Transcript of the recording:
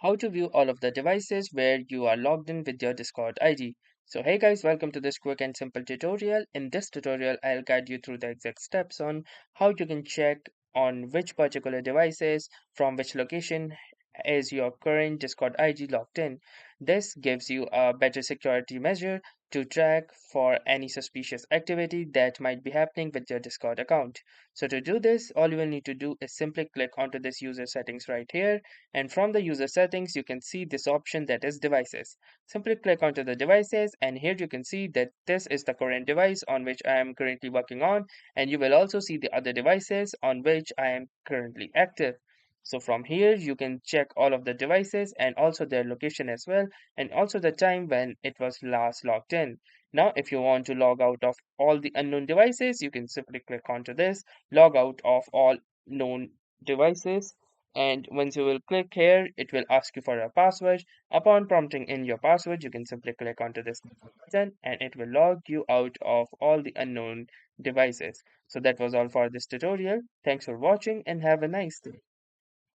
how to view all of the devices where you are logged in with your Discord ID. So hey guys, welcome to this quick and simple tutorial. In this tutorial, I'll guide you through the exact steps on how you can check on which particular devices from which location is your current Discord ID logged in. This gives you a better security measure to track for any suspicious activity that might be happening with your Discord account. So to do this, all you will need to do is simply click onto this user settings right here, and from the user settings you can see this option that is devices. Simply click onto the devices, and here you can see that this is the current device on which I am currently working on, and you will also see the other devices on which I am currently active. So from here you can check all of the devices and also their location as well, and also the time when it was last logged in. Now if you want to log out of all the unknown devices, you can simply click onto this log out of all known devices, and once you will click here it will ask you for a password. Upon prompting in your password, you can simply click onto this button and it will log you out of all the unknown devices. So that was all for this tutorial. Thanks for watching and have a nice day.